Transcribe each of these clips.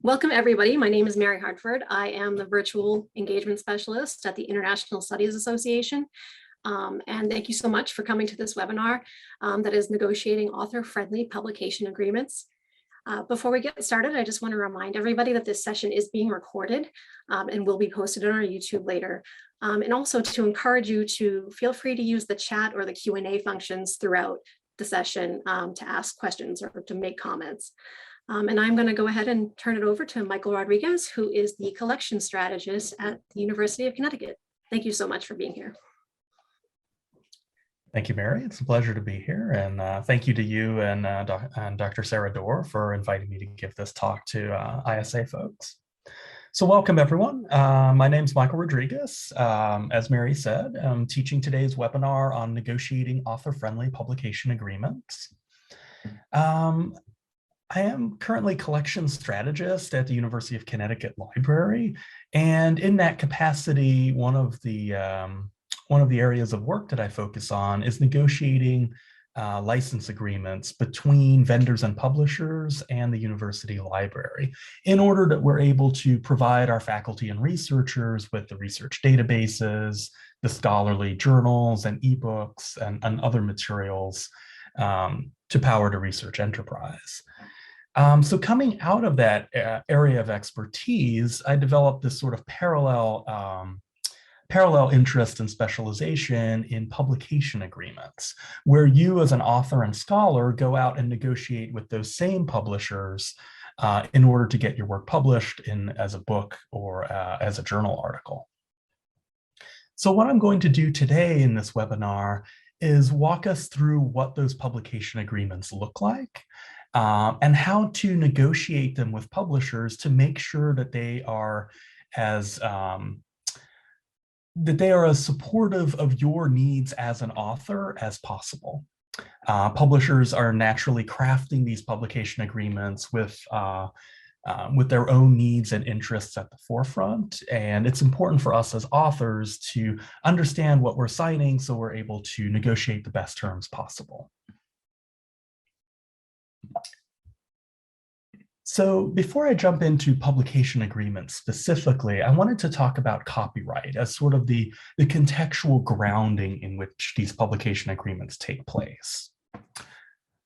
Welcome, everybody. My name is Mary Hartford. I am the Virtual Engagement Specialist at the International Studies Association. And thank you so much for coming to this webinar that is Negotiating Author-Friendly Publication Agreements. Before we get started, I just want to remind everybody that this session is being recorded and will be posted on our YouTube later. And also to encourage you to feel free to use the chat or the Q&A functions throughout the session to ask questions or to make comments. And I'm going to go ahead and turn it over to Michael Rodriguez, who is the Collections Strategist at the University of Connecticut. Thank you so much for being here. Thank you, Mary. It's a pleasure to be here. And thank you to you and Dr. Sarah Dorr for inviting me to give this talk to ISA folks. So welcome, everyone. My name is Michael Rodriguez. As Mary said, I'm teaching today's webinar on negotiating author-friendly publication agreements. I am currently Collections Strategist at the University of Connecticut Library, and in that capacity, one of the areas of work that I focus on is negotiating license agreements between vendors and publishers and the university library in order that we're able to provide our faculty and researchers with the research databases, the scholarly journals and ebooks and other materials to power the research enterprise. So coming out of that area of expertise, I developed this sort of parallel interest and specialization in publication agreements, where you as an author and scholar go out and negotiate with those same publishers in order to get your work published as a book or as a journal article. So what I'm going to do today in this webinar is walk us through what those publication agreements look like, and how to negotiate them with publishers to make sure that they are as supportive of your needs as an author as possible. Publishers are naturally crafting these publication agreements with their own needs and interests at the forefront, and it's important for us as authors to understand what we're signing so we're able to negotiate the best terms possible. So before I jump into publication agreements specifically, I wanted to talk about copyright as sort of the contextual grounding in which these publication agreements take place.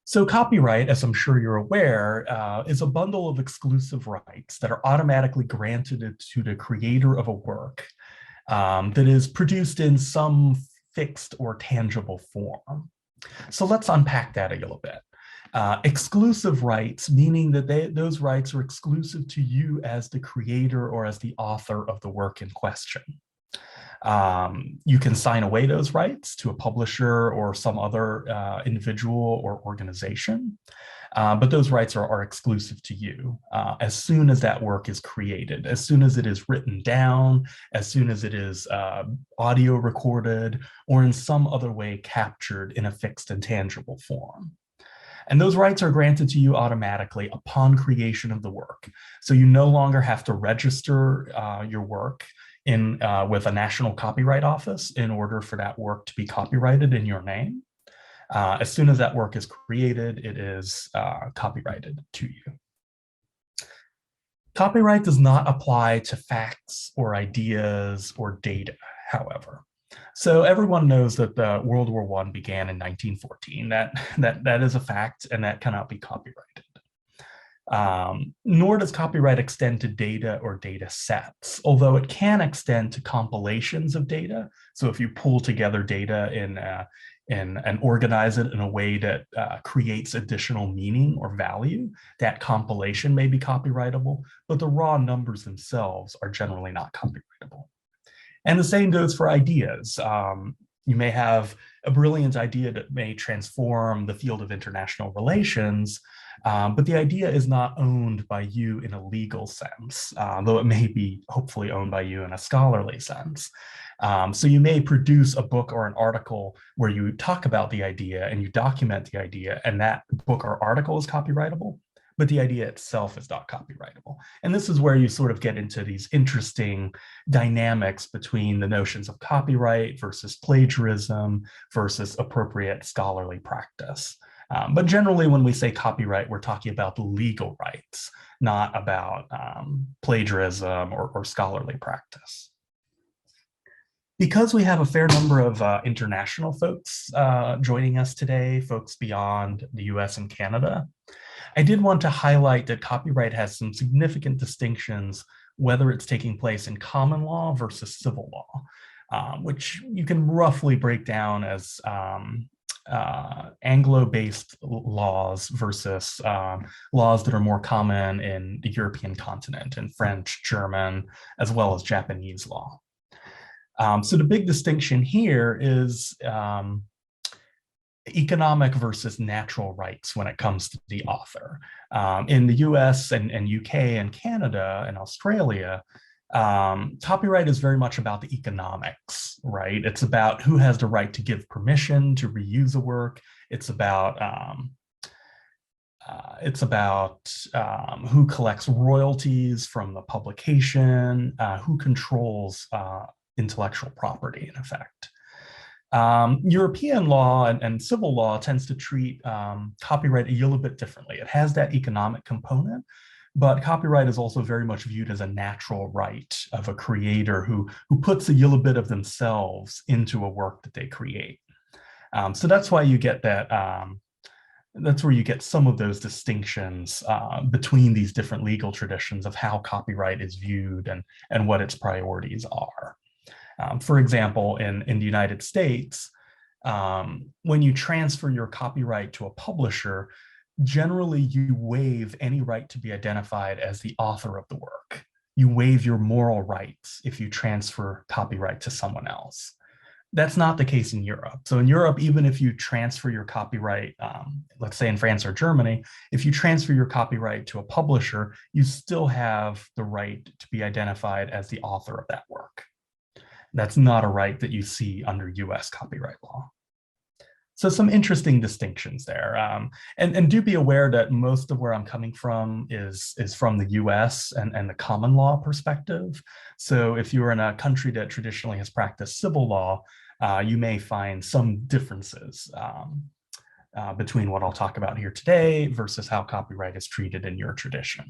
So copyright, as I'm sure you're aware, is a bundle of exclusive rights that are automatically granted to the creator of a work that is produced in some fixed or tangible form. So let's unpack that a little bit. Exclusive rights, meaning that those rights are exclusive to you as the creator or as the author of the work in question. You can sign away those rights to a publisher or some other individual or organization, but those rights are exclusive to you as soon as that work is created, as soon as it is written down, as soon as it is audio recorded, or in some other way captured in a fixed and tangible form. And those rights are granted to you automatically upon creation of the work. So you no longer have to register your work with a national copyright office in order for that work to be copyrighted in your name. As soon as that work is created, it is copyrighted to you. Copyright does not apply to facts or ideas or data, however. So everyone knows that the World War I began in 1914. That is a fact, and that cannot be copyrighted. Nor does copyright extend to data or data sets, although it can extend to compilations of data. So if you pull together data and organize it in a way that creates additional meaning or value, that compilation may be copyrightable, but the raw numbers themselves are generally not copyrightable. And the same goes for ideas. You may have a brilliant idea that may transform the field of international relations, but the idea is not owned by you in a legal sense, though it may be hopefully owned by you in a scholarly sense. So you may produce a book or an article where you talk about the idea and you document the idea, and that book or article is copyrightable, but the idea itself is not copyrightable. And this is where you sort of get into these interesting dynamics between the notions of copyright versus plagiarism versus appropriate scholarly practice. But generally, when we say copyright, we're talking about legal rights, not about plagiarism or scholarly practice. Because we have a fair number of international folks joining us today, folks beyond the US and Canada, I did want to highlight that copyright has some significant distinctions, whether it's taking place in common law versus civil law, which you can roughly break down as Anglo-based laws versus laws that are more common in the European continent, in French, German, as well as Japanese law. So the big distinction here is economic versus natural rights when it comes to the author. In the US and UK and Canada and Australia, copyright is very much about the economics, right? It's about who has the right to give permission to reuse a work. It's about who collects royalties from the publication, who controls intellectual property, in effect. European law and civil law tends to treat copyright a little bit differently. It has that economic component, but copyright is also very much viewed as a natural right of a creator who puts a little bit of themselves into a work that they create. So that's why you get that, that's where you get some of those distinctions between these different legal traditions of how copyright is viewed and what its priorities are. For example, in the United States, when you transfer your copyright to a publisher, generally you waive any right to be identified as the author of the work. You waive your moral rights if you transfer copyright to someone else. That's not the case in Europe. So in Europe, even if you transfer your copyright, let's say in France or Germany, if you transfer your copyright to a publisher, you still have the right to be identified as the author of that work. That's not a right that you see under US copyright law. So some interesting distinctions there. And do be aware that most of where I'm coming from is from the US and the common law perspective. So if you're in a country that traditionally has practiced civil law, you may find some differences between what I'll talk about here today versus how copyright is treated in your tradition.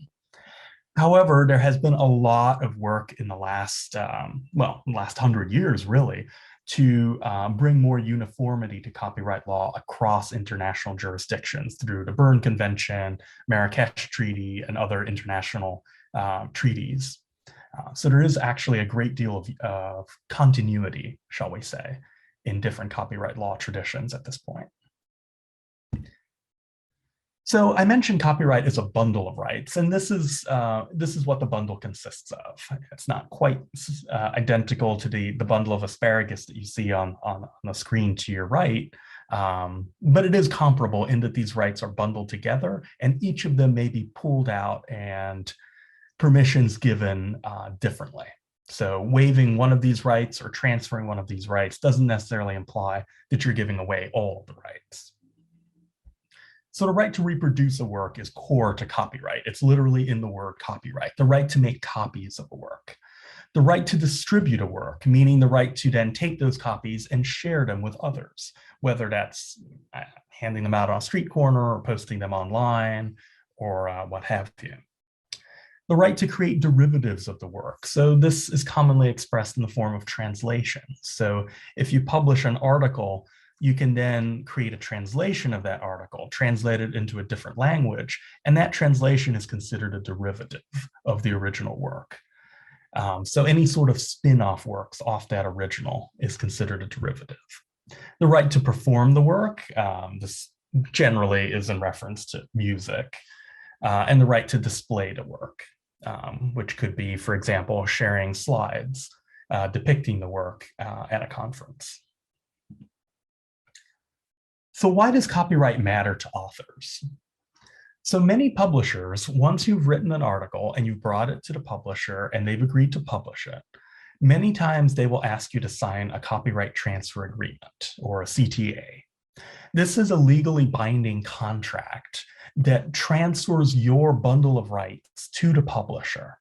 However, there has been a lot of work in the last, last 100 years, really, to bring more uniformity to copyright law across international jurisdictions through the Berne Convention, Marrakesh Treaty, and other international treaties. So there is actually a great deal of continuity, shall we say, in different copyright law traditions at this point. So I mentioned copyright is a bundle of rights, and this is what the bundle consists of. It's not quite identical to the bundle of asparagus that you see on the screen to your right, but it is comparable in that these rights are bundled together, and each of them may be pulled out and permissions given differently. So waiving one of these rights or transferring one of these rights doesn't necessarily imply that you're giving away all of the rights. So the right to reproduce a work is core to copyright. It's literally in the word copyright, the right to make copies of a work. The right to distribute a work, meaning the right to then take those copies and share them with others, whether that's handing them out on a street corner or posting them online or what have you. The right to create derivatives of the work. So this is commonly expressed in the form of translation. So if you publish an article, you can then create a translation of that article, translate it into a different language, and that translation is considered a derivative of the original work. So any sort of spin-off works off that original is considered a derivative. The right to perform the work, this generally is in reference to music, and the right to display the work, which could be, for example, sharing slides depicting the work at a conference. So why does copyright matter to authors? So many publishers, once you've written an article and you've brought it to the publisher and they've agreed to publish it, many times they will ask you to sign a copyright transfer agreement or a CTA. This is a legally binding contract that transfers your bundle of rights to the publisher.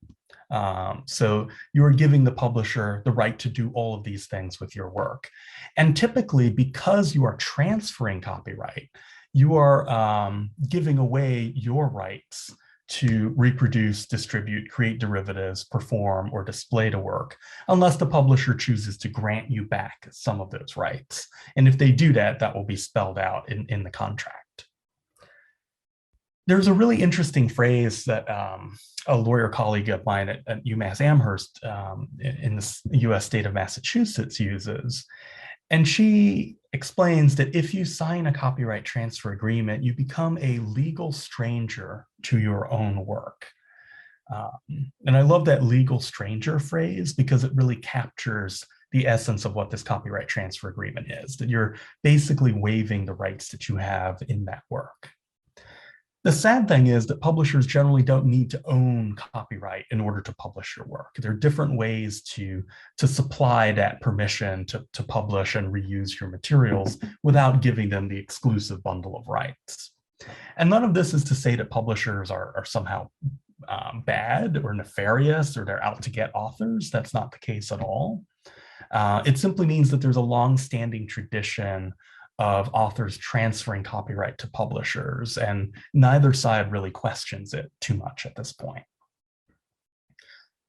So you're giving the publisher the right to do all of these things with your work. And typically, because you are transferring copyright, you are giving away your rights to reproduce, distribute, create derivatives, perform, or display the work, unless the publisher chooses to grant you back some of those rights. And if they do that, that will be spelled out in the contract. There's a really interesting phrase that a lawyer colleague of mine at UMass Amherst in the US state of Massachusetts uses. And she explains that if you sign a copyright transfer agreement, you become a legal stranger to your own work. And I love that legal stranger phrase because it really captures the essence of what this copyright transfer agreement is, that you're basically waiving the rights that you have in that work. The sad thing is that publishers generally don't need to own copyright in order to publish your work. There are different ways to supply that permission to publish and reuse your materials without giving them the exclusive bundle of rights. And none of this is to say that publishers are somehow bad or nefarious or they're out to get authors. That's not the case at all. It simply means that there's a long-standing tradition of authors transferring copyright to publishers, and neither side really questions it too much at this point.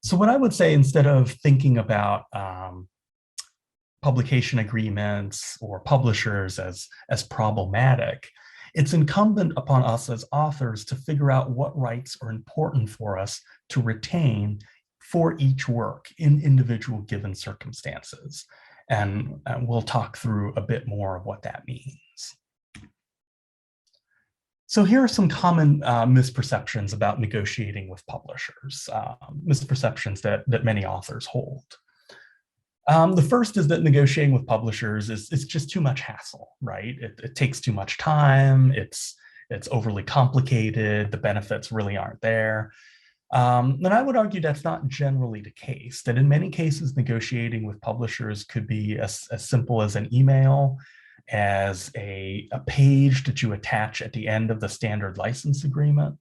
So what I would say, instead of thinking about publication agreements or publishers as problematic, it's incumbent upon us as authors to figure out what rights are important for us to retain for each work in individual given circumstances. And we'll talk through a bit more of what that means. So here are some common misperceptions about negotiating with publishers, misperceptions that many authors hold. The first is that negotiating with publishers is just too much hassle, right? It takes too much time, it's overly complicated, the benefits really aren't there. And I would argue that's not generally the case, that in many cases, negotiating with publishers could be as simple as an email, as a page that you attach at the end of the standard license agreement.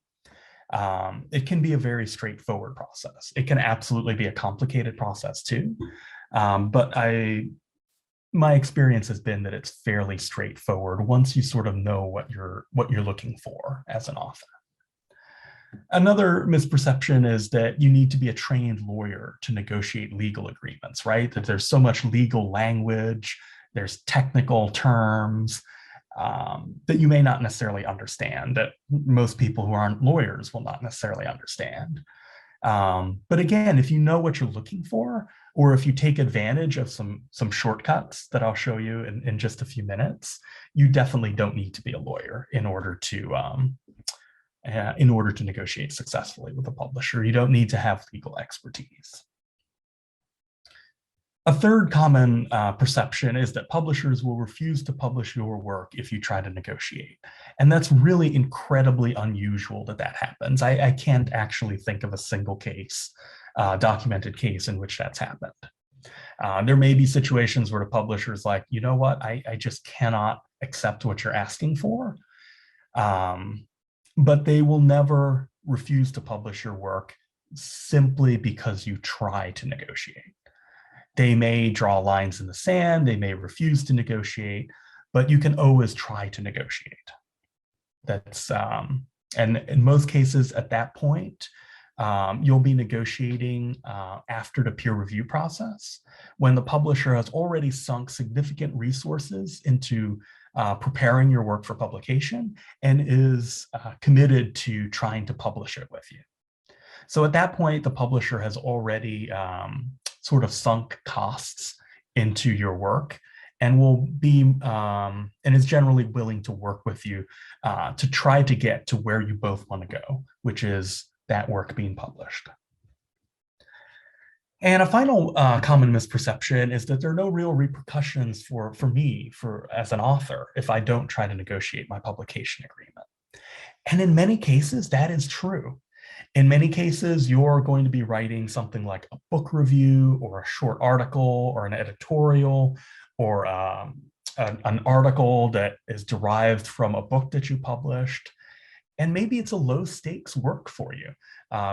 It can be a very straightforward process. It can absolutely be a complicated process too. But my experience has been that it's fairly straightforward once you sort of know what you're looking for as an author. Another misperception is that you need to be a trained lawyer to negotiate legal agreements, right? That there's so much legal language, there's technical terms that you may not necessarily understand, that most people who aren't lawyers will not necessarily understand. But again, if you know what you're looking for, or if you take advantage of some shortcuts that I'll show you in just a few minutes, you definitely don't need to be a lawyer in order to negotiate successfully with a publisher. You don't need to have legal expertise. A third common perception is that publishers will refuse to publish your work if you try to negotiate. And that's really incredibly unusual that happens. I can't actually think of a single case, documented case in which that's happened. There may be situations where the publisher is like, you know what, I just cannot accept what you're asking for. But they will never refuse to publish your work simply because you try to negotiate. They may draw lines in the sand, they may refuse to negotiate, but you can always try to negotiate. That's, and in most cases at that point, you'll be negotiating after the peer review process, when the publisher has already sunk significant resources into preparing your work for publication and is committed to trying to publish it with you. So at that point, the publisher has already sort of sunk costs into your work and will be and is generally willing to work with you to try to get to where you both want to go, which is that work being published. And a final common misperception is that there are no real repercussions for me as an author if I don't try to negotiate my publication agreement. And in many cases, that is true. In many cases, you're going to be writing something like a book review or a short article or an editorial or an article that is derived from a book that you published. And maybe it's a low stakes work for you.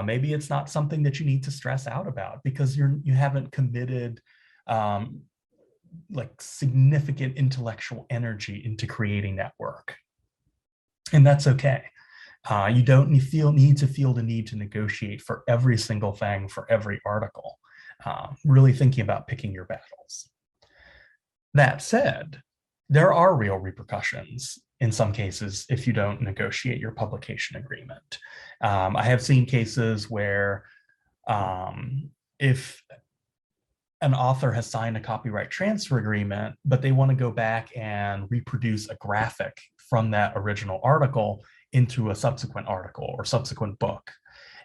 Maybe it's not something that you need to stress out about because you haven't committed like significant intellectual energy into creating that work. And that's okay. You don't need to feel the need to negotiate for every single thing for every article. Really thinking about picking your battles. That said, there are real repercussions in some cases if you don't negotiate your publication agreement. I have seen cases where if an author has signed a copyright transfer agreement, but they want to go back and reproduce a graphic from that original article into a subsequent article or subsequent book.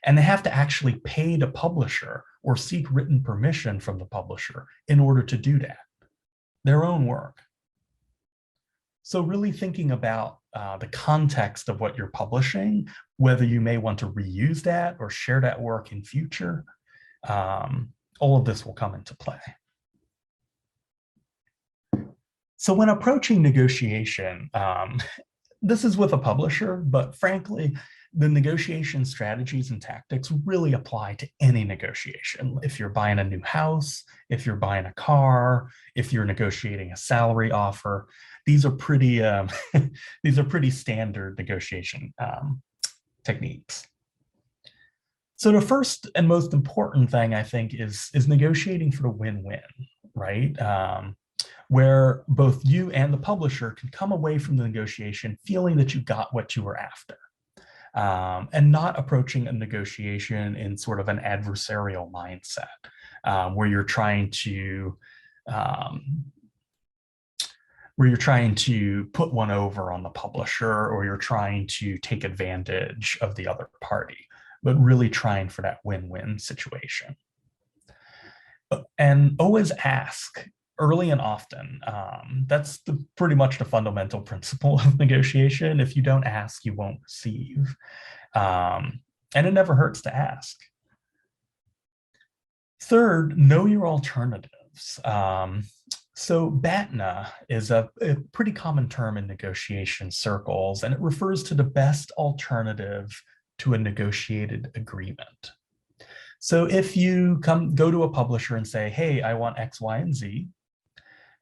And they have to actually pay the publisher or seek written permission from the publisher in order to do that, their own work. So really thinking about the context of what you're publishing, whether you may want to reuse that or share that work in future, all of this will come into play. So when approaching negotiation, this is with a publisher, but frankly, the negotiation strategies and tactics really apply to any negotiation. If you're buying a new house, if you're buying a car, if you're negotiating a salary offer, these are pretty these are pretty standard negotiation techniques. So the first and most important thing, I think, is negotiating for the win-win, right? Where both you and the publisher can come away from the negotiation feeling that you got what you were after, and not approaching a negotiation in sort of an adversarial mindset, where you're trying to put one over on the publisher, or you're trying to take advantage of the other party, but really trying for that win-win situation. And always ask early and often. That's pretty much the fundamental principle of negotiation. If you don't ask, you won't receive. And it never hurts to ask. Third, know your alternatives. So BATNA is a pretty common term in negotiation circles, and it refers to the best alternative to a negotiated agreement. So if you go to a publisher and say, hey, I want X, Y, and Z,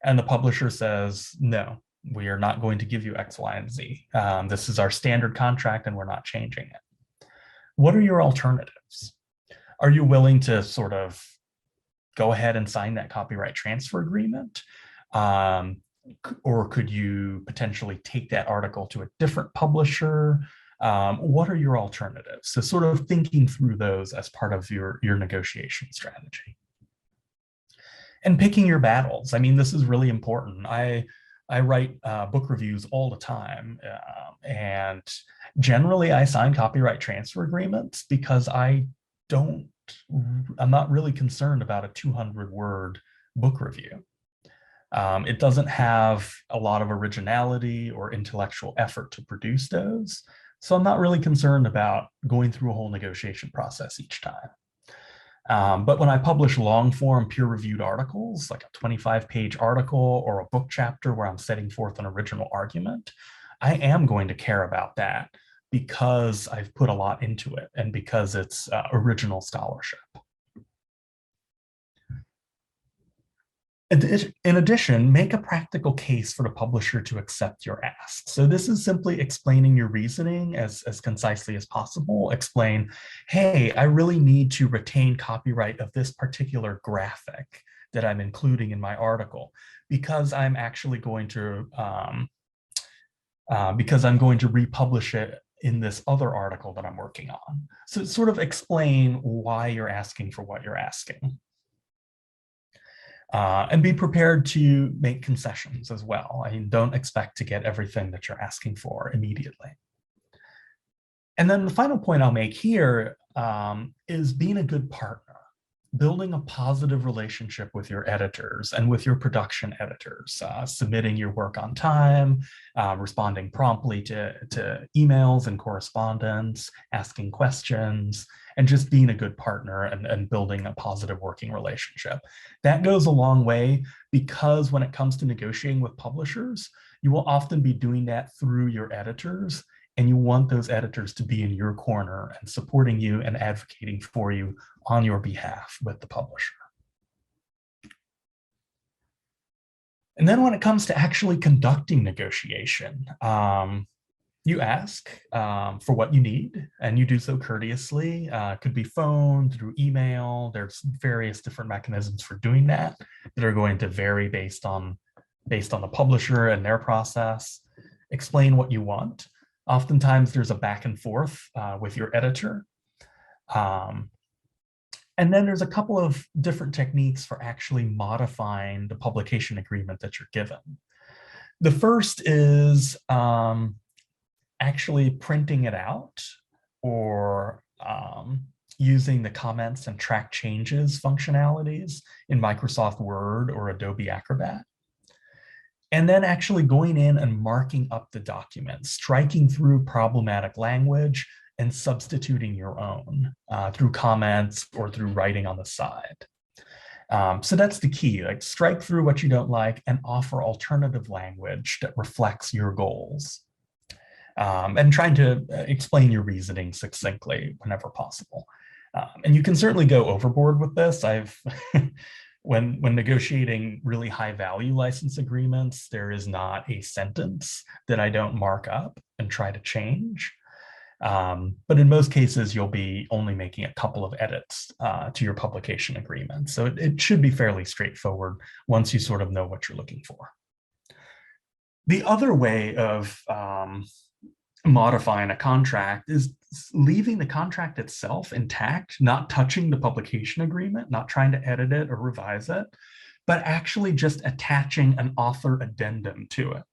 and the publisher says, no, we are not going to give you X, Y, and Z. This is our standard contract and we're not changing it. What are your alternatives? Are you willing to sort of go ahead and sign that copyright transfer agreement? Or could you potentially take that article to a different publisher? What are your alternatives? So sort of thinking through those as part of your negotiation strategy. And picking your battles. I mean, this is really important. I write book reviews all the time. And generally I sign copyright transfer agreements because I'm not really concerned about a 200-word book review. It doesn't have a lot of originality or intellectual effort to produce those. So I'm not really concerned about going through a whole negotiation process each time. But when I publish long-form peer-reviewed articles, like a 25-page article or a book chapter where I'm setting forth an original argument, I am going to care about that because I've put a lot into it and because it's original scholarship. In addition, make a practical case for the publisher to accept your ask. So this is simply explaining your reasoning as concisely as possible. Explain, hey, I really need to retain copyright of this particular graphic that I'm including in my article because I'm actually going to republish it in this other article that I'm working on. So sort of explain why you're asking for what you're asking. And be prepared to make concessions as well. I mean, don't expect to get everything that you're asking for immediately. And then the final point I'll make here is being a good partner, building a positive relationship with your editors and with your production editors, submitting your work on time, responding promptly to emails and correspondence, asking questions, and just being a good partner and building a positive working relationship. That goes a long way because when it comes to negotiating with publishers, you will often be doing that through your editors, and you want those editors to be in your corner and supporting you and advocating for you on your behalf with the publisher. And then when it comes to actually conducting negotiation, You ask for what you need, and you do so courteously. Could be phone, through email. There's various different mechanisms for doing that are going to vary based on the publisher and their process. Explain what you want. Oftentimes there's a back and forth with your editor. And then there's a couple of different techniques for actually modifying the publication agreement that you're given. The first is actually printing it out, or using the comments and track changes functionalities in Microsoft Word or Adobe Acrobat. And then actually going in and marking up the document, striking through problematic language and substituting your own through comments or through writing on the side. So that's the key, like strike through what you don't like and offer alternative language that reflects your goals. And trying to explain your reasoning succinctly whenever possible. And you can certainly go overboard with this. When negotiating really high value license agreements, there is not a sentence that I don't mark up and try to change. But in most cases, you'll be only making a couple of edits to your publication agreement. So it should be fairly straightforward once you sort of know what you're looking for. The other way of modifying a contract is leaving the contract itself intact, not touching the publication agreement, not trying to edit it or revise it, but actually just attaching an author addendum to it.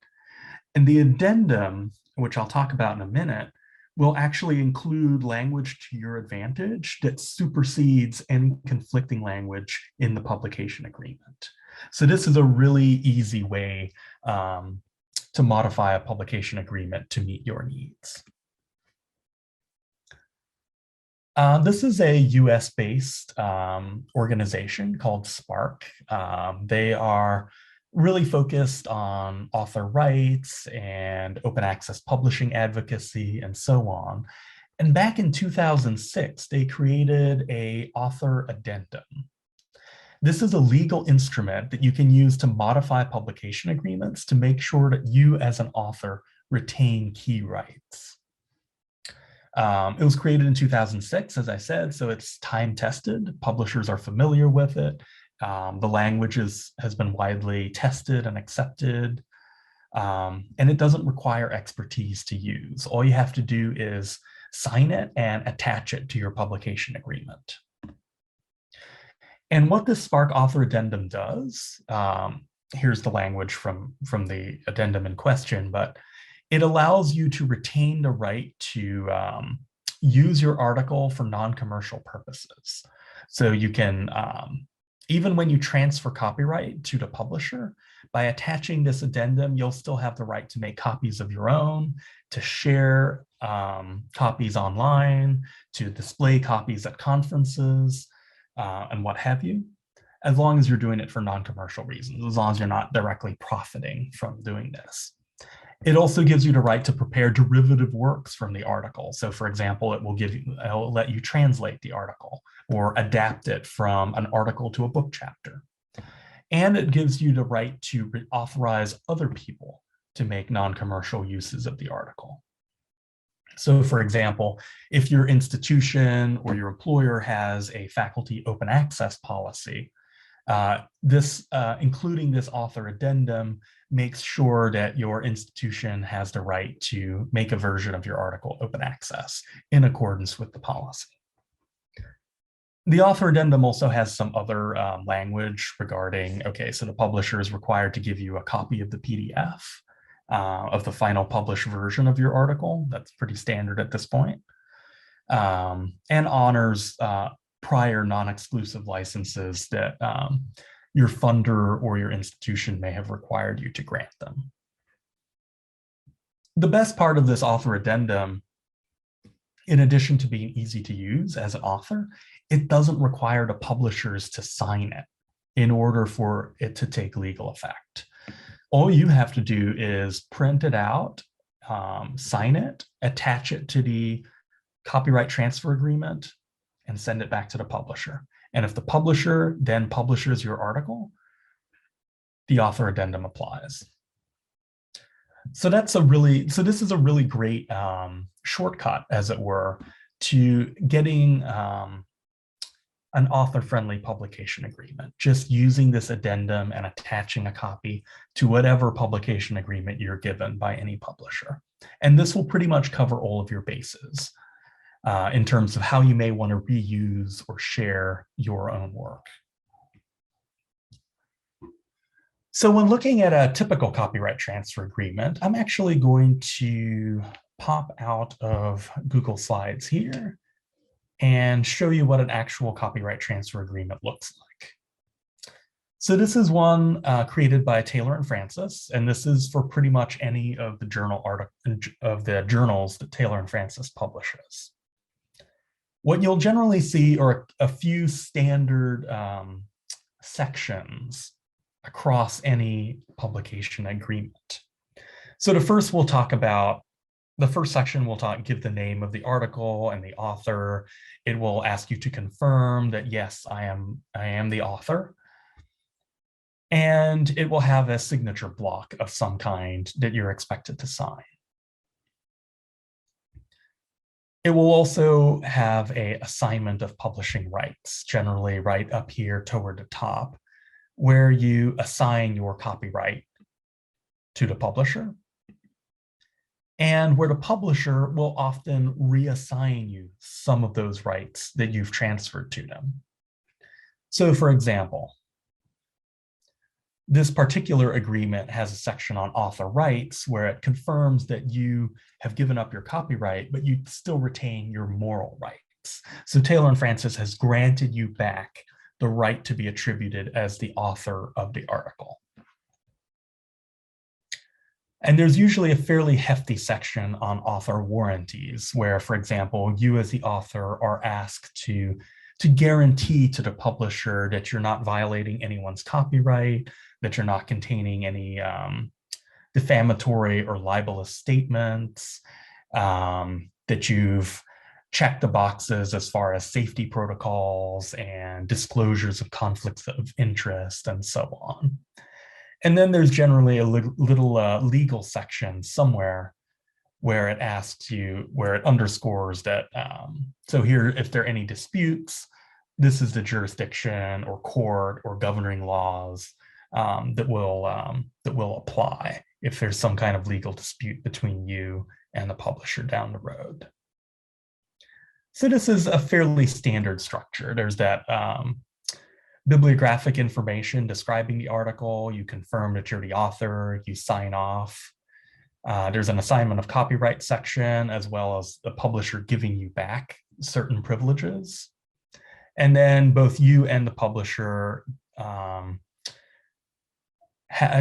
And the addendum, which I'll talk about in a minute, will actually include language to your advantage that supersedes any conflicting language in the publication agreement. So this is a really easy way to modify a publication agreement to meet your needs. This is a US-based organization called Spark. They are really focused on author rights and open access publishing advocacy and so on. And back in 2006, they created an author addendum. This is a legal instrument that you can use to modify publication agreements to make sure that you as an author retain key rights. It was created in 2006, as I said, so it's time-tested. Publishers are familiar with it. The language has been widely tested and accepted, and it doesn't require expertise to use. All you have to do is sign it and attach it to your publication agreement. And what this Spark author addendum does, here's the language from the addendum in question, but it allows you to retain the right to use your article for non-commercial purposes. So you can, even when you transfer copyright to the publisher, by attaching this addendum, you'll still have the right to make copies of your own, to share copies online, to display copies at conferences, and what have you, as long as you're doing it for non-commercial reasons, as long as you're not directly profiting from doing this. It also gives you the right to prepare derivative works from the article. So for example, it'll let you translate the article or adapt it from an article to a book chapter. And it gives you the right to authorize other people to make non-commercial uses of the article. So for example, if your institution or your employer has a faculty open access policy, including this author addendum makes sure that your institution has the right to make a version of your article open access in accordance with the policy. The author addendum also has some other language regarding, okay, so the publisher is required to give you a copy of the PDF of the final published version of your article. That's pretty standard at this point. And honors prior non-exclusive licenses that your funder or your institution may have required you to grant them. The best part of this author addendum, in addition to being easy to use as an author, it doesn't require the publishers to sign it in order for it to take legal effect. All you have to do is print it out, sign it, attach it to the copyright transfer agreement, and send it back to the publisher. And if the publisher then publishes your article, the author addendum applies. So this is a really great shortcut, as it were, to getting an author-friendly publication agreement, just using this addendum and attaching a copy to whatever publication agreement you're given by any publisher. And this will pretty much cover all of your bases in terms of how you may want to reuse or share your own work. So when looking at a typical copyright transfer agreement, I'm actually going to pop out of Google Slides here and show you what an actual copyright transfer agreement looks like. So this is one created by Taylor and Francis, and this is for pretty much any of the journals that Taylor and Francis publishes. What you'll generally see are a few standard sections across any publication agreement. So the first section will give the name of the article and the author. It will ask you to confirm that, yes, I am the author. And it will have a signature block of some kind that you're expected to sign. It will also have an assignment of publishing rights, generally right up here toward the top, where you assign your copyright to the publisher, and where the publisher will often reassign you some of those rights that you've transferred to them. So for example, this particular agreement has a section on author rights where it confirms that you have given up your copyright, but you still retain your moral rights. So Taylor and Francis has granted you back the right to be attributed as the author of the article. And there's usually a fairly hefty section on author warranties where, for example, you as the author are asked to guarantee to the publisher that you're not violating anyone's copyright, that you're not containing any defamatory or libelous statements, that you've checked the boxes as far as safety protocols and disclosures of conflicts of interest and so on. And then there's generally a little legal section somewhere where it asks you, where it underscores that, so here, if there are any disputes, this is the jurisdiction or court or governing laws that will apply if there's some kind of legal dispute between you and the publisher down the road. So this is a fairly standard structure. There's that bibliographic information describing the article, you confirm that you're the author, you sign off. There's an assignment of copyright section, as well as the publisher giving you back certain privileges. And then both you and the publisher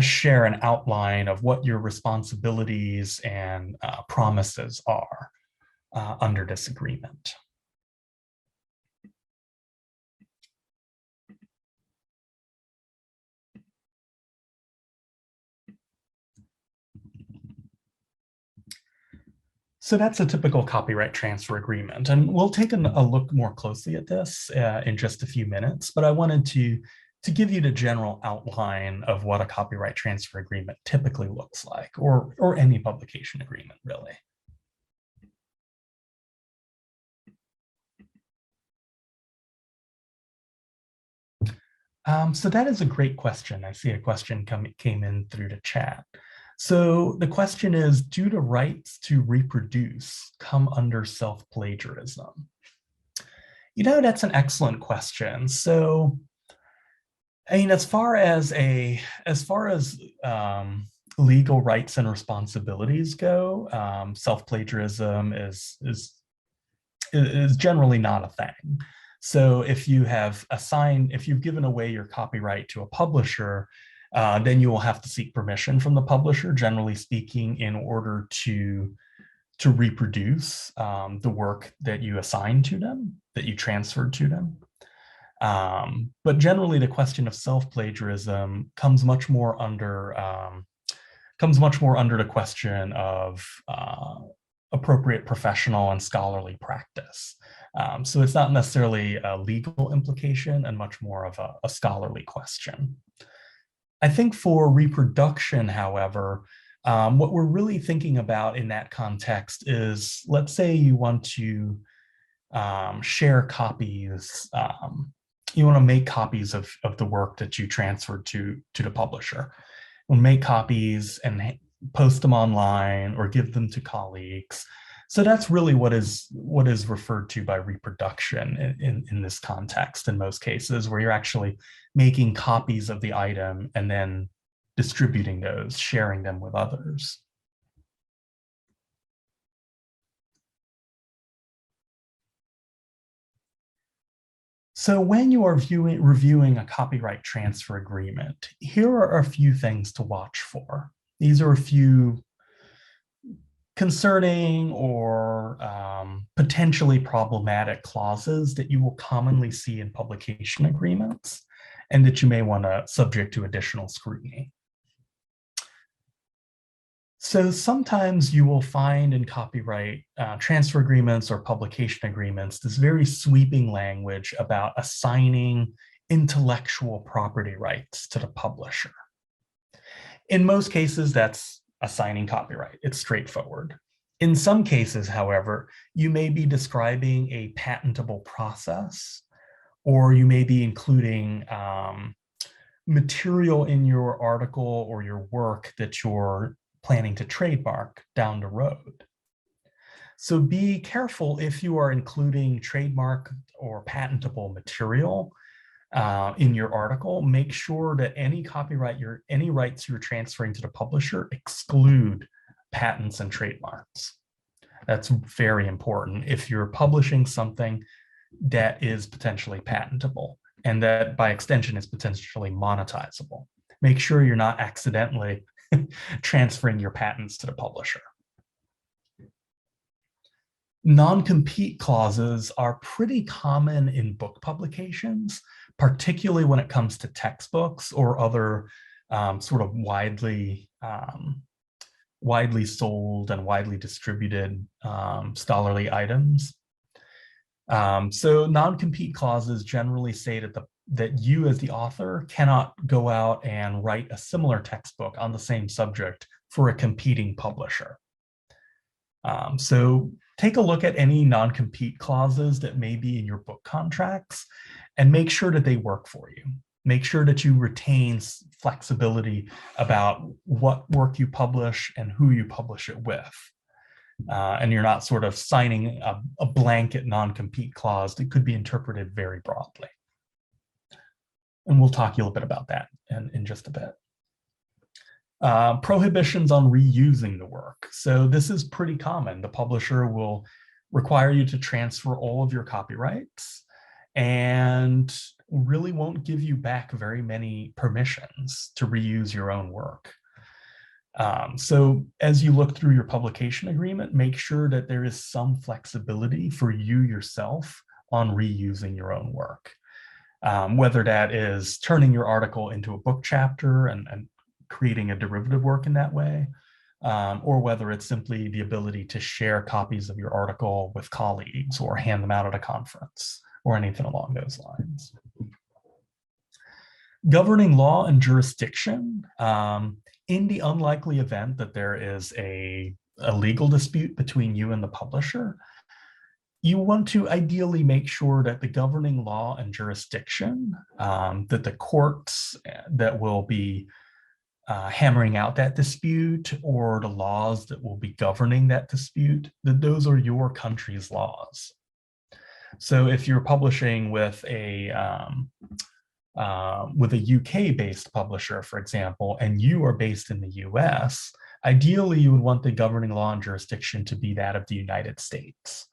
share an outline of what your responsibilities and promises are under this agreement. So that's a typical copyright transfer agreement. And we'll take a look more closely at this in just a few minutes, but I wanted to give you the general outline of what a copyright transfer agreement typically looks like, or any publication agreement, really. So that is a great question. I see a question came in through the chat. So the question is, do the rights to reproduce come under self-plagiarism? You know, that's an excellent question. So, I mean, as far as legal rights and responsibilities go, self-plagiarism is generally not a thing. So if you've given away your copyright to a publisher, then you will have to seek permission from the publisher, generally speaking, in order to reproduce the work that you assigned to them, that you transferred to them. But generally, the question of self-plagiarism comes much more under the question of appropriate professional and scholarly practice. So it's not necessarily a legal implication and much more of a scholarly question. I think for reproduction, however, What we're really thinking about in that context is, let's say you want to share copies. You want to make copies of the work that you transferred to the publisher. We'll make copies and post them online or give them to colleagues. So that's really what is referred to by reproduction in this context in most cases, where you're actually making copies of the item and then distributing those, sharing them with others. So when you are reviewing a copyright transfer agreement, here are a few things to watch for. These are a few concerning or potentially problematic clauses that you will commonly see in publication agreements and that you may want to subject to additional scrutiny. So sometimes you will find in copyright transfer agreements or publication agreements this very sweeping language about assigning intellectual property rights to the publisher. In most cases, that's assigning copyright. It's straightforward. In some cases, however, you may be describing a patentable process, or you may be including material in your article or your work that you're planning to trademark down the road. So be careful if you are including trademark or patentable material in your article. Make sure that any rights you're transferring to the publisher exclude patents and trademarks. That's very important if you're publishing something that is potentially patentable and that by extension is potentially monetizable. Make sure you're not accidentally transferring your patents to the publisher. Non-compete clauses are pretty common in book publications, particularly when it comes to textbooks or other sort of widely sold and widely distributed scholarly items. So non-compete clauses generally say that you as the author cannot go out and write a similar textbook on the same subject for a competing publisher. So take a look at any non-compete clauses that may be in your book contracts and make sure that they work for you. Make sure that you retain flexibility about what work you publish and who you publish it with. And you're not sort of signing a blanket non-compete clause that could be interpreted very broadly. And we'll talk a little bit about that in just a bit. Prohibitions on reusing the work. So this is pretty common. The publisher will require you to transfer all of your copyrights and really won't give you back very many permissions to reuse your own work. So as you look through your publication agreement, make sure that there is some flexibility for you yourself on reusing your own work. Whether that is turning your article into a book chapter and creating a derivative work in that way, or whether it's simply the ability to share copies of your article with colleagues or hand them out at a conference or anything along those lines. Governing law and jurisdiction. In the unlikely event that there is a legal dispute between you and the publisher, you want to ideally make sure that the governing law and jurisdiction, that the courts that will be hammering out that dispute or the laws that will be governing that dispute, that those are your country's laws. So if you're publishing with a UK-based publisher, for example, and you are based in the US, ideally you would want the governing law and jurisdiction to be that of the United States.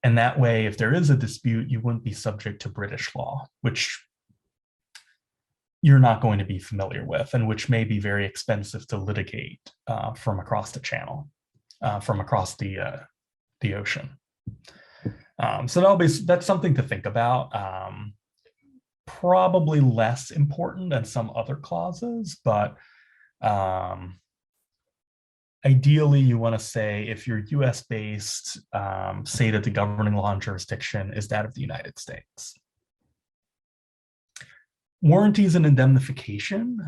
And that way, if there is a dispute, you wouldn't be subject to British law, which you're not going to be familiar with and which may be very expensive to litigate from across the channel, from across the ocean. So that's something to think about. Probably less important than some other clauses, but ideally, you want to say, if you're US based, say that the governing law and jurisdiction is that of the United States. Warranties and indemnification.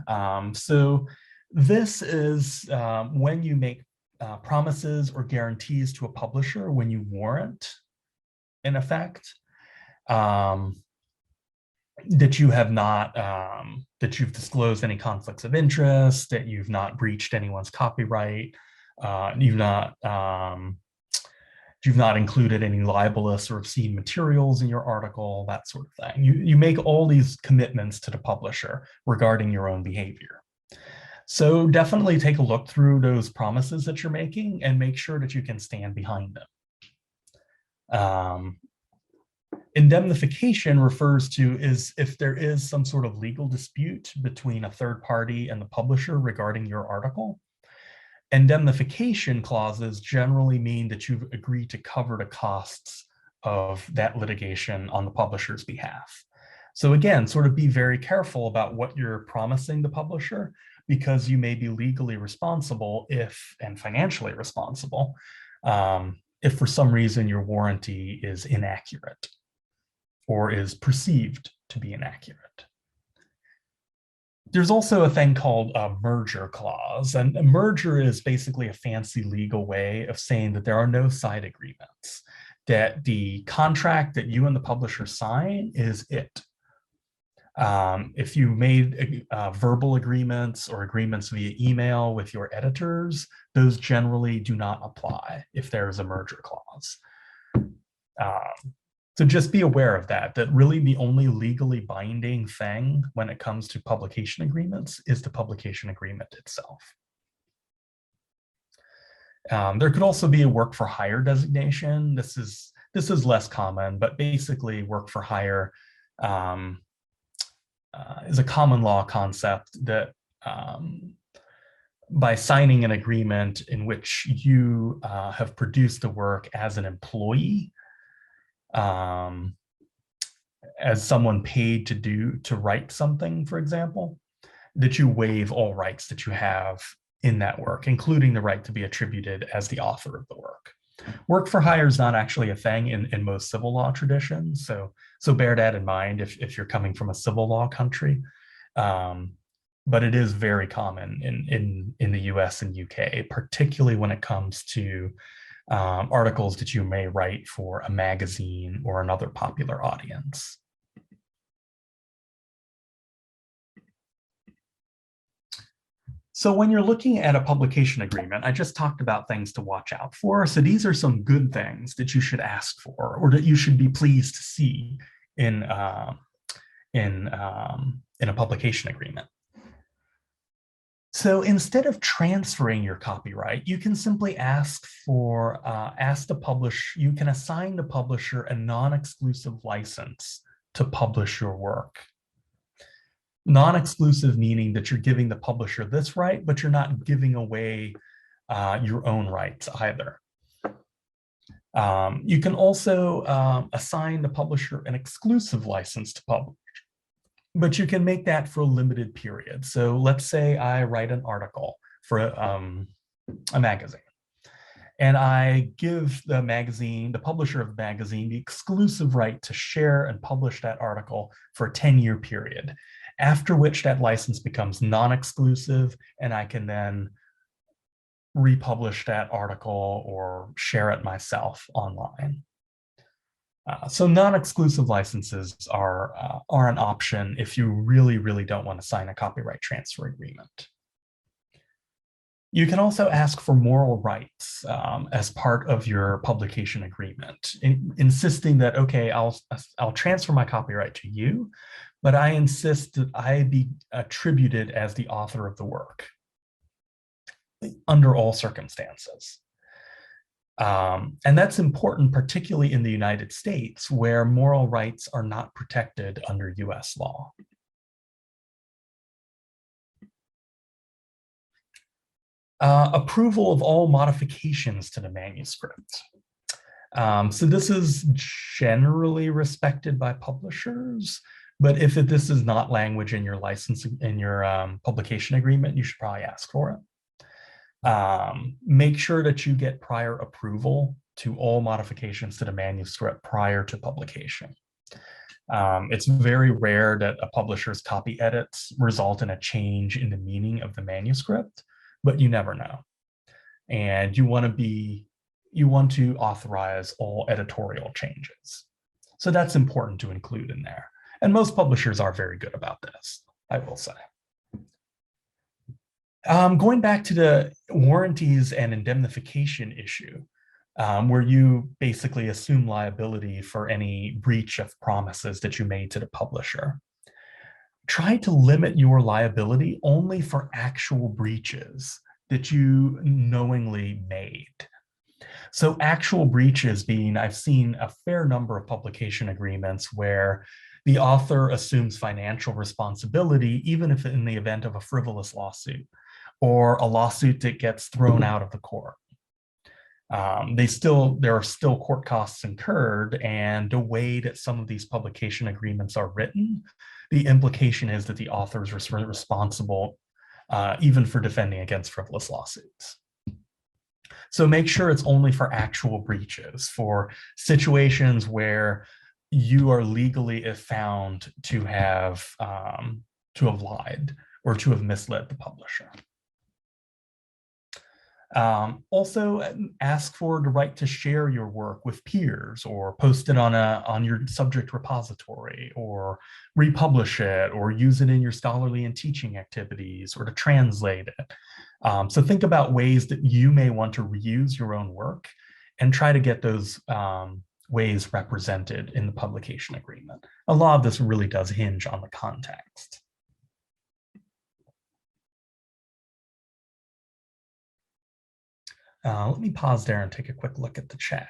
So This is when you make promises or guarantees to a publisher, when you warrant, in effect, that you have not, that you've disclosed any conflicts of interest, that you've not breached anyone's copyright, you've not included any libelous or obscene materials in your article, that sort of thing. You make all these commitments to the publisher regarding your own behavior. So definitely take a look through those promises that you're making and make sure that you can stand behind them. Indemnification refers to is if there is some sort of legal dispute between a third party and the publisher regarding your article. Indemnification clauses generally mean that you've agreed to cover the costs of that litigation on the publisher's behalf. So again, sort of be very careful about what you're promising the publisher, because you may be legally responsible and financially responsible if for some reason your warranty is inaccurate or is perceived to be inaccurate. There's also a thing called a merger clause, and a merger is basically a fancy legal way of saying that there are no side agreements, that the contract that you and the publisher sign is it. If you made verbal agreements or agreements via email with your editors, those generally do not apply if there is a merger clause. So just be aware of that really the only legally binding thing when it comes to publication agreements is the publication agreement itself. There could also be a work for hire designation. This is less common, but basically work for hire is a common law concept that by signing an agreement in which you have produced the work as an employee, as someone paid to write something, for example, that you waive all rights that you have in that work, including the right to be attributed as the author of the work. Work for hire is not actually a thing in most civil law traditions, so bear that in mind if you're coming from a civil law country. But it is very common in the US and UK, particularly when it comes to articles that you may write for a magazine or another popular audience. So when you're looking at a publication agreement, I just talked about things to watch out for. So these are some good things that you should ask for, or that you should be pleased to see in a publication agreement. So instead of transferring your copyright, you can simply ask the publisher. You can assign the publisher a non-exclusive license to publish your work. Non-exclusive meaning that you're giving the publisher this right, but you're not giving away your own rights either. You can also assign the publisher an exclusive license to publish, but you can make that for a limited period. So let's say I write an article for a magazine, and I give the publisher of the magazine, the exclusive right to share and publish that article for a 10-year period, after which that license becomes non-exclusive, and I can then republish that article or share it myself online. So non-exclusive licenses are an option if you really, really don't want to sign a copyright transfer agreement. You can also ask for moral rights as part of your publication agreement, insisting that, okay, I'll transfer my copyright to you, but I insist that I be attributed as the author of the work under all circumstances. And that's important, particularly in the United States, where moral rights are not protected under US law. Approval of all modifications to the manuscript. So this is generally respected by publishers, but if this is not language in your license, in your publication agreement, you should probably ask for it. Make sure that you get prior approval to all modifications to the manuscript prior to publication. It's very rare that a publisher's copy edits result in a change in the meaning of the manuscript, but you never know. And you want to authorize all editorial changes. So that's important to include in there. And most publishers are very good about this, I will say. Going back to the warranties and indemnification issue, where you basically assume liability for any breach of promises that you made to the publisher. Try to limit your liability only for actual breaches that you knowingly made. So actual breaches being, I've seen a fair number of publication agreements where the author assumes financial responsibility, even if in the event of a frivolous lawsuit or a lawsuit that gets thrown out of the court. There are still court costs incurred, and the way that some of these publication agreements are written, the implication is that the author is responsible even for defending against frivolous lawsuits. So make sure it's only for actual breaches, for situations where you are legally found to have lied or to have misled the publisher. Also, ask for the right to share your work with peers, or post it on your subject repository, or republish it, or use it in your scholarly and teaching activities, or to translate it. So think about ways that you may want to reuse your own work and try to get those ways represented in the publication agreement. A lot of this really does hinge on the context. Let me pause there and take a quick look at the chat.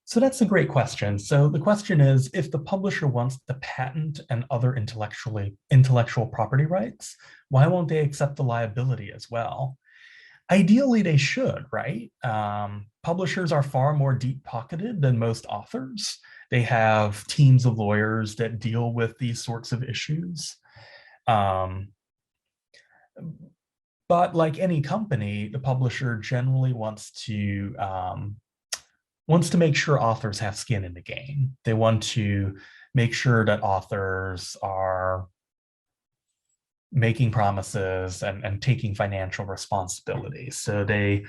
So that's a great question. So the question is, if the publisher wants the patent and other intellectual property rights, why won't they accept the liability as well? Ideally, they should, right? Publishers are far more deep-pocketed than most authors. They have teams of lawyers that deal with these sorts of issues. But like any company, the publisher generally wants to make sure authors have skin in the game. They want to make sure that authors are making promises and taking financial responsibility. So they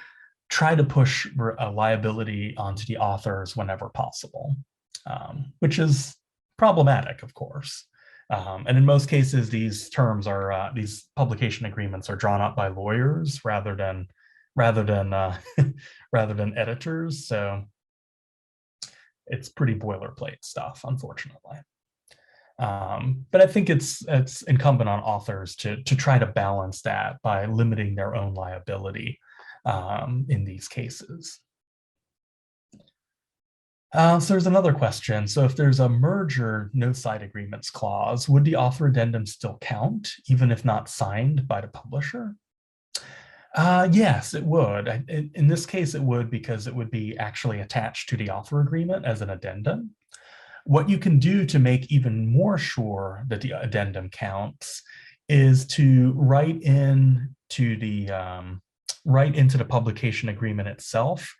try to push a liability onto the authors whenever possible, which is problematic, of course. And in most cases, these publication agreements are drawn up by lawyers rather than editors. So it's pretty boilerplate stuff, unfortunately. But I think it's incumbent on authors to try to balance that by limiting their own liability in these cases. So there's another question. So if there's a merger no side agreements clause, would the author addendum still count, even if not signed by the publisher? Yes, it would. In this case, it would, because it would be actually attached to the author agreement as an addendum. What you can do to make even more sure that the addendum counts is to write into the publication agreement itself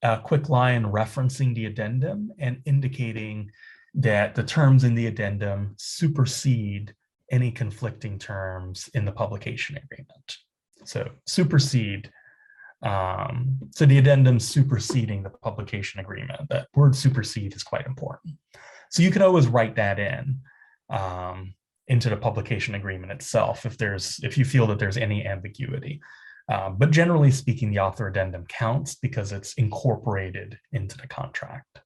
a quick line referencing the addendum and indicating that the terms in the addendum supersede any conflicting terms in the publication agreement. So supersede, so the addendum superseding the publication agreement. That word supersede is quite important. So you can always write that in into the publication agreement itself if you feel that there's any ambiguity. But generally speaking, the author addendum counts because it's incorporated into the contract.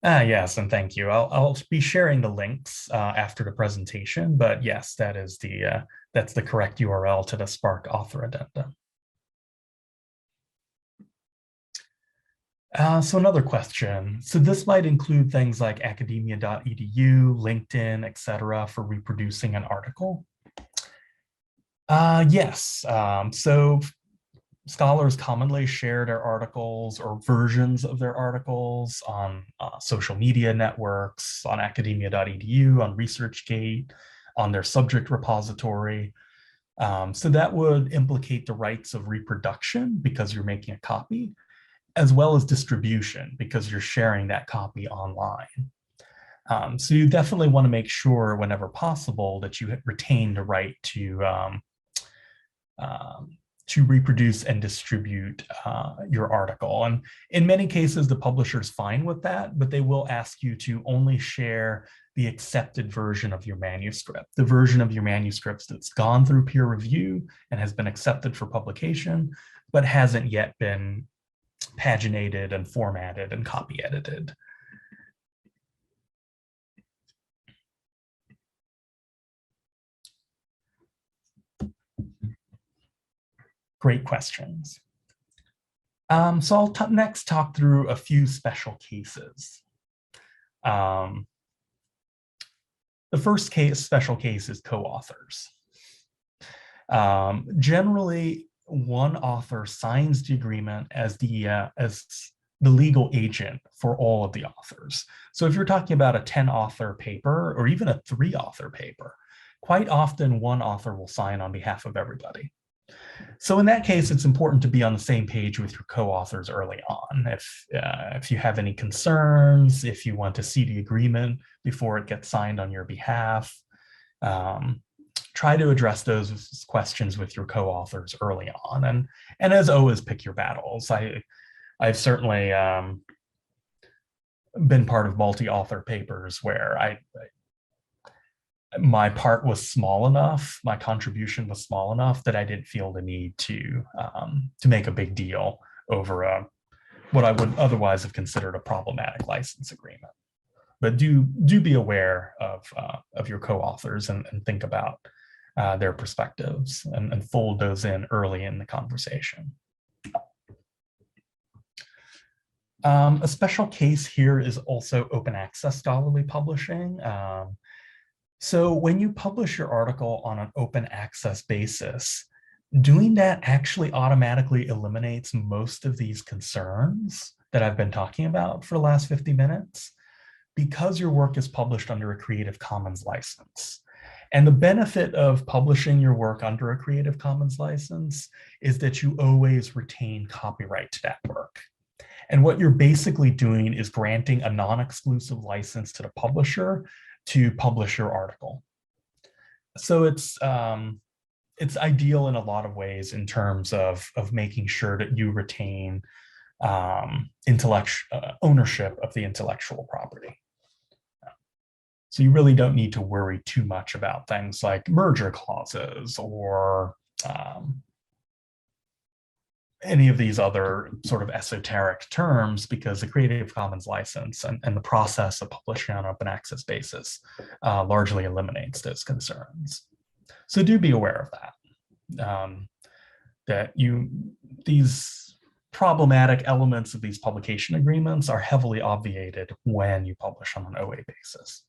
Yes, and thank you. I'll be sharing the links after the presentation, but yes, that's the correct URL to the Spark author addendum. So another question. So this might include things like academia.edu, LinkedIn, etc., for reproducing an article. Yes. So scholars commonly share their articles or versions of their articles on social media networks, on academia.edu, on ResearchGate, on their subject repository. So that would implicate the rights of reproduction because you're making a copy. as well as distribution, because you're sharing that copy online. So you definitely want to make sure whenever possible that you retain the right to reproduce and distribute your article. And in many cases, the publisher's fine with that, but they will ask you to only share the accepted version of your manuscript, the version of your manuscripts that's gone through peer review and has been accepted for publication, but hasn't yet been paginated and formatted and copy edited. Great questions. So I'll next talk through a few special cases. The first special case is co-authors. Generally, one author signs the agreement as the legal agent for all of the authors. So if you're talking about a 10-author paper or even a 3-author paper, quite often one author will sign on behalf of everybody. So in that case, it's important to be on the same page with your co-authors early on. If you have any concerns, if you want to see the agreement before it gets signed on your behalf, try to address those questions with your co-authors early on. And as always, pick your battles. I've certainly been part of multi-author papers where my part was small enough, my contribution was small enough that I didn't feel the need to make a big deal over what I would otherwise have considered a problematic license agreement. But do be aware of your co-authors and think about their perspectives and fold those in early in the conversation. A special case here is also open access scholarly publishing. So when you publish your article on an open access basis, doing that actually automatically eliminates most of these concerns that I've been talking about for the last 50 minutes, because your work is published under a Creative Commons license. And the benefit of publishing your work under a Creative Commons license is that you always retain copyright to that work. And what you're basically doing is granting a non-exclusive license to the publisher to publish your article. So it's ideal in a lot of ways in terms of making sure that you retain ownership of the intellectual property. So you really don't need to worry too much about things like merger clauses or any of these other sort of esoteric terms, because the Creative Commons license and the process of publishing on an open access basis largely eliminates those concerns. So do be aware of that, these problematic elements of these publication agreements are heavily obviated when you publish on an OA basis.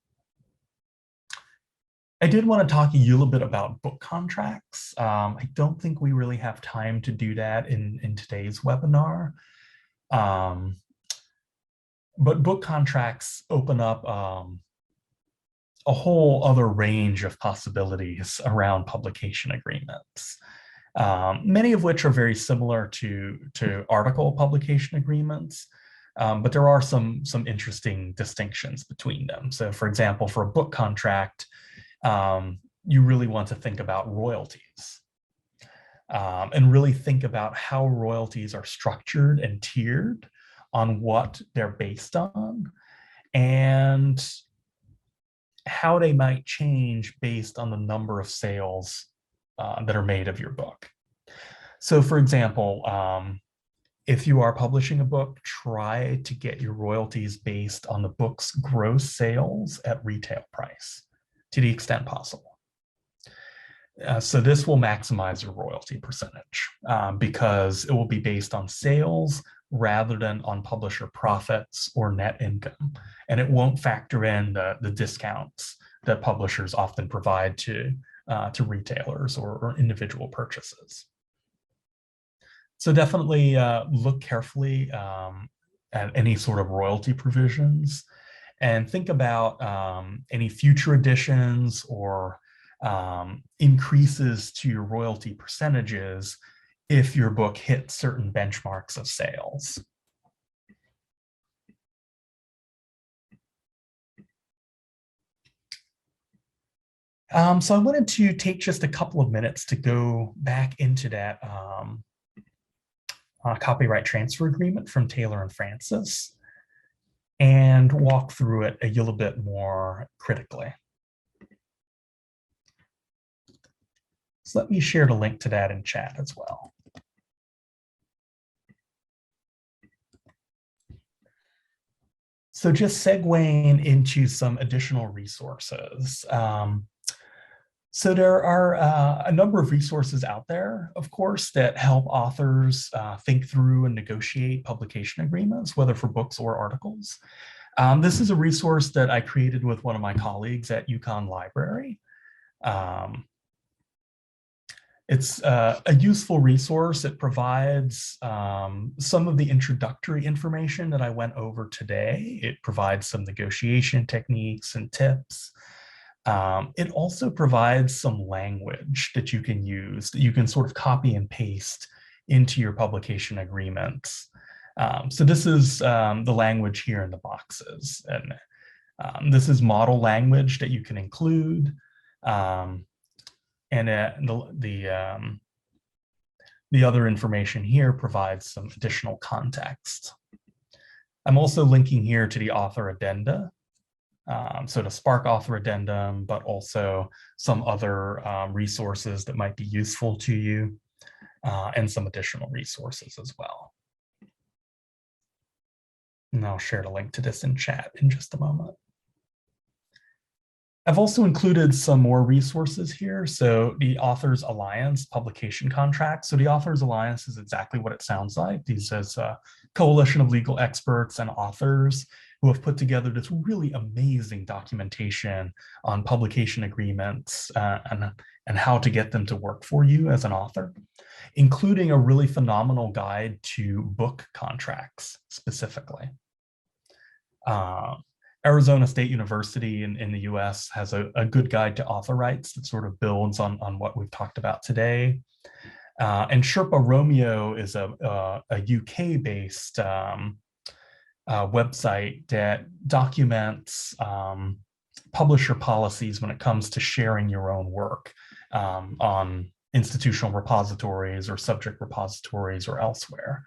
I did want to talk a little bit about book contracts. I don't think we really have time to do that in today's webinar. But book contracts open up a whole other range of possibilities around publication agreements, many of which are very similar to article publication agreements. But there are some interesting distinctions between them. So for example, for a book contract, you really want to think about royalties and really think about how royalties are structured and tiered on what they're based on and how they might change based on the number of sales that are made of your book. So for example, if you are publishing a book, try to get your royalties based on the book's gross sales at retail price, to the extent possible. So this will maximize your royalty percentage because it will be based on sales rather than on publisher profits or net income. And it won't factor in the discounts that publishers often provide to retailers or individual purchases. So definitely look carefully at any sort of royalty provisions and think about any future additions or increases to your royalty percentages if your book hits certain benchmarks of sales. So I wanted to take just a couple of minutes to go back into that copyright transfer agreement from Taylor and Francis and walk through it a little bit more critically. So let me share the link to that in chat as well. So just segueing into some additional resources. So there are a number of resources out there, of course, that help authors think through and negotiate publication agreements, whether for books or articles. This is a resource that I created with one of my colleagues at UConn Library. It's a useful resource. It provides some of the introductory information that I went over today. It provides some negotiation techniques and tips. It also provides some language that you can use, that you can sort of copy and paste into your publication agreements. So this is the language here in the boxes. And this is model language that you can include. And the other information here provides some additional context. I'm also linking here to the author addenda. So the Spark author addendum, but also some other resources that might be useful to you, and some additional resources as well. And I'll share the link to this in chat in just a moment. I've also included some more resources here. So the Authors Alliance publication contract. So the Authors Alliance is exactly what it sounds like. These is a coalition of legal experts and authors who have put together this really amazing documentation on publication agreements and how to get them to work for you as an author, including a really phenomenal guide to book contracts specifically. Arizona State University in the US has a good guide to author rights that sort of builds on what we've talked about today. And Sherpa Romeo is a UK-based website that documents publisher policies when it comes to sharing your own work on institutional repositories or subject repositories or elsewhere.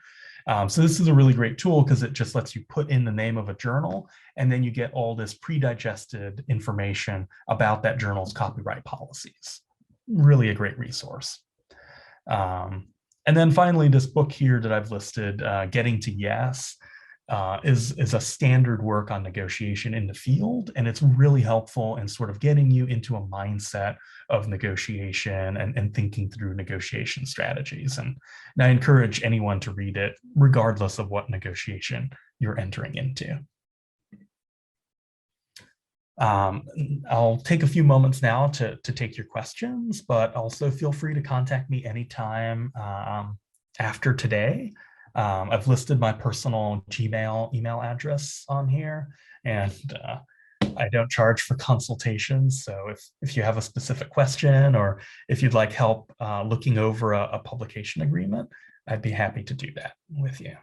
So this is a really great tool because it just lets you put in the name of a journal, and then you get all this pre-digested information about that journal's copyright policies. Really a great resource. And then finally, this book here that I've listed, Getting to Yes, is a standard work on negotiation in the field, and it's really helpful in sort of getting you into a mindset of negotiation and thinking through negotiation strategies. And I encourage anyone to read it, regardless of what negotiation you're entering into. I'll take a few moments now to take your questions, but also feel free to contact me anytime after today. I've listed my personal Gmail email address on here, and I don't charge for consultations. So if you have a specific question, or if you'd like help looking over a publication agreement, I'd be happy to do that with you.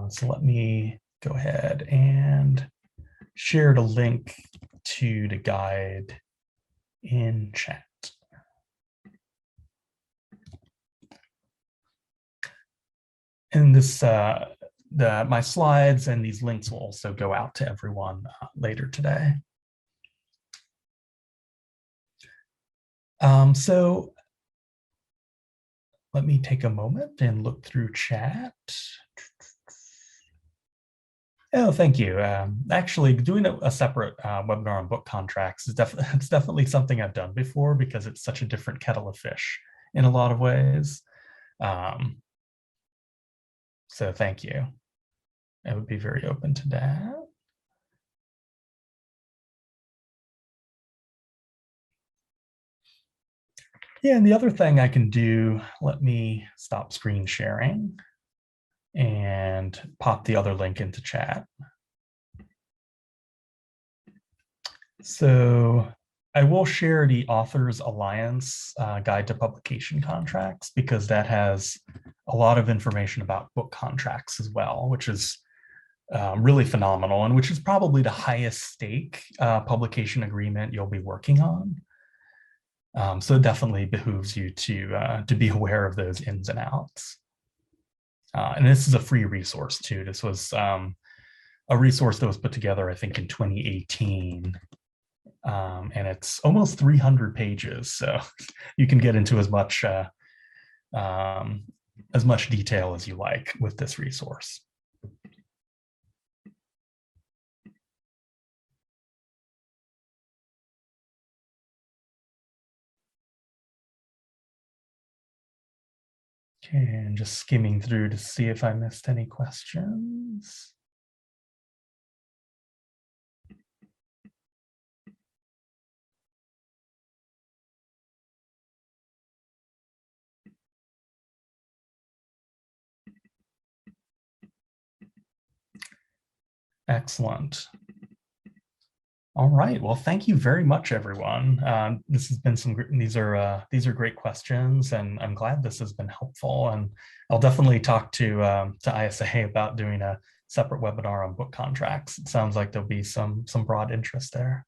So let me go ahead and share the link to the guide in chat. And this, my slides and these links will also go out to everyone later today. So let me take a moment and look through chat. Oh, thank you. Actually, doing a separate webinar on book contracts is it's definitely something I've done before, because it's such a different kettle of fish in a lot of ways. So thank you. I would be very open to that. Yeah, and the other thing I can do, let me stop screen sharing and pop the other link into chat. So I will share the Authors Alliance Guide to Publication Contracts, because that has a lot of information about book contracts as well, which is really phenomenal, and which is probably the highest stake publication agreement you'll be working on. So it definitely behooves you to be aware of those ins and outs. And this is a free resource too. This was a resource that was put together, I think, in 2018. And it's almost 300 pages, so you can get into as much detail as you like with this resource. Okay, and just skimming through to see if I missed any questions. Excellent. All right. Well, thank you very much, everyone. This has been these are great questions, and I'm glad this has been helpful. And I'll definitely talk to ISA about doing a separate webinar on book contracts. It sounds like there'll be some broad interest there.